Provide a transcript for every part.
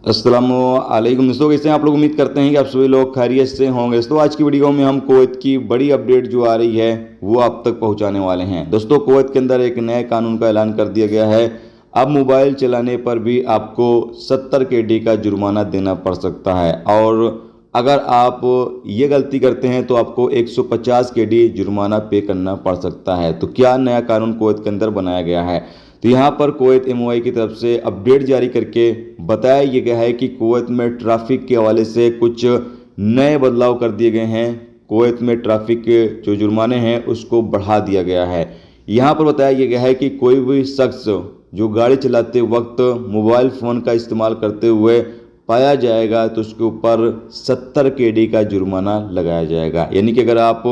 अस्सलामुअलैकुम दोस्तों, कैसे हैं आप लोग। उम्मीद करते हैं कि आप सभी लोग खैरियत से होंगे। दोस्तों आज की वीडियो में हम कुवैत की बड़ी अपडेट जो आ रही है वो आप तक पहुंचाने वाले हैं। दोस्तों कुवैत के अंदर एक नए कानून का ऐलान कर दिया गया है। अब मोबाइल चलाने पर भी आपको 70 KD का जुर्माना देना पड़ सकता है, और अगर आप ये गलती करते हैं तो आपको 150 KD जुर्माना पे करना पड़ सकता है। तो क्या नया कानून कुवैत के अंदर बनाया गया है, तो यहाँ पर कुवैत MOI की तरफ से अपडेट जारी करके बताया ये गया है कि कुवैत में ट्रैफिक के हवाले से कुछ नए बदलाव कर दिए गए हैं। कुवैत में ट्रैफिक के जो जुर्माने हैं उसको बढ़ा दिया गया है। यहाँ पर बताया ये गया है कि कोई भी शख्स जो गाड़ी चलाते वक्त मोबाइल फ़ोन का इस्तेमाल करते हुए पाया जाएगा तो उसके ऊपर 70 KD का जुर्माना लगाया जाएगा। यानी कि अगर आप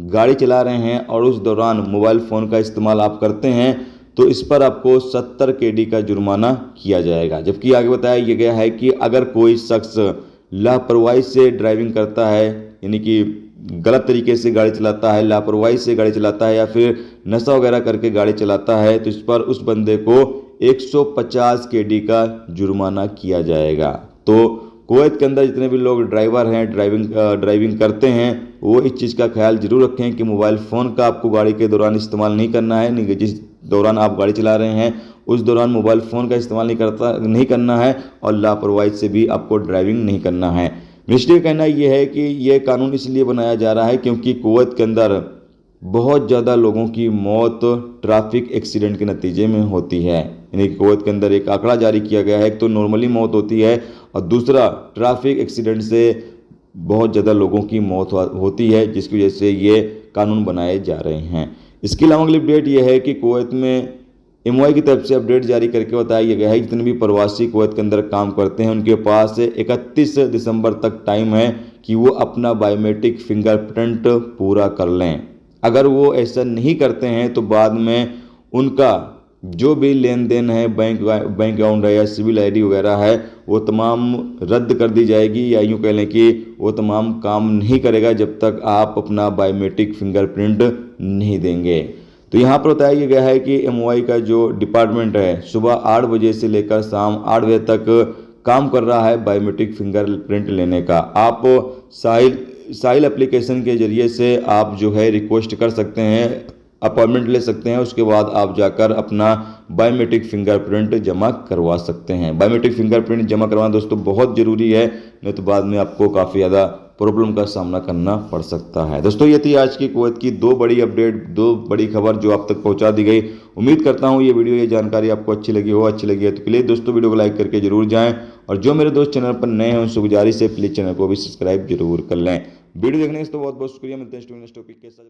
गाड़ी चला रहे हैं और उस दौरान मोबाइल फ़ोन का इस्तेमाल आप करते हैं तो इस पर आपको 70 KD का जुर्माना किया जाएगा। जबकि आगे बताया यह गया है कि अगर कोई शख्स लापरवाही से ड्राइविंग करता है, यानी कि गलत तरीके से गाड़ी चलाता है, लापरवाही से गाड़ी चलाता है या फिर नशा वगैरह करके गाड़ी चलाता है, तो इस पर उस बंदे को 150 KD का जुर्माना किया जाएगा। तो कुवैत के अंदर जितने भी लोग ड्राइवर हैं, ड्राइविंग करते हैं, वो इस चीज़ का ख्याल जरूर रखें कि मोबाइल फ़ोन का आपको गाड़ी के दौरान इस्तेमाल नहीं करना है। जिस दौरान आप गाड़ी चला रहे हैं उस दौरान मोबाइल फ़ोन का इस्तेमाल नहीं करना है, और लापरवाही से भी आपको ड्राइविंग नहीं करना है। मिनिस्ट्री का कहना यह है कि यह कानून इसलिए बनाया जा रहा है क्योंकि कुवैत के अंदर बहुत ज़्यादा लोगों की मौत ट्रैफिक एक्सीडेंट के नतीजे में होती है। यानी कि कुवैत के अंदर एक आंकड़ा जारी किया गया है, एक तो नॉर्मली मौत होती है और दूसरा ट्रैफिक एक्सीडेंट से बहुत ज़्यादा लोगों की मौत होती है, जिसकी वजह से ये कानून बनाए जा रहे हैं। इसके अलावा अगली अपडेट यह है कि कुवैत में MOI की तरफ से अपडेट जारी करके बताया गया है कि जितने भी प्रवासी कुवैत के अंदर काम करते हैं उनके पास 31 दिसंबर तक टाइम है कि वो अपना बायोमेट्रिक फिंगरप्रिंट पूरा कर लें। अगर वो ऐसा नहीं करते हैं तो बाद में उनका जो भी लेन देन है, बैंक अकाउंट है या सिविल ID वगैरह है, वो तमाम रद्द कर दी जाएगी, या यूँ कह लें कि वो तमाम काम नहीं करेगा जब तक आप अपना बायोमेट्रिक फिंगरप्रिंट नहीं देंगे। तो यहाँ पर बताया गया है कि MOI का जो डिपार्टमेंट है सुबह 8 बजे से लेकर शाम 8 बजे तक काम कर रहा है बायोमेट्रिक फिंगरप्रिंट लेने का। आप साहिल एप्लीकेशन के ज़रिए से आप जो है रिक्वेस्ट कर सकते हैं, अपॉइंटमेंट ले सकते हैं, उसके बाद आप जाकर अपना बायोमेट्रिक फिंगरप्रिंट जमा करवा सकते हैं। बायोमेट्रिक फिंगरप्रिंट जमा करवाना दोस्तों बहुत ज़रूरी है, नहीं तो बाद में आपको काफ़ी ज़्यादा प्रॉब्लम का सामना करना पड़ सकता है। दोस्तों ये थी आज की कुवैत की दो बड़ी अपडेट, दो बड़ी खबर जो आप तक पहुंचा दी गई। उम्मीद करता हूं ये जानकारी आपको अच्छी लगी हो। अच्छी लगी है तो प्लीज़ दोस्तों वीडियो को लाइक करके जरूर जाएं, और जो मेरे दोस्त चैनल पर नए हैं उनसे गुजारिश है प्लीज़ चैनल को भी सब्सक्राइब जरूर कर लें। वीडियो देखने के लिए बहुत बहुत शुक्रिया। मिलते हैं नेक्स्ट टॉपिक के साथ।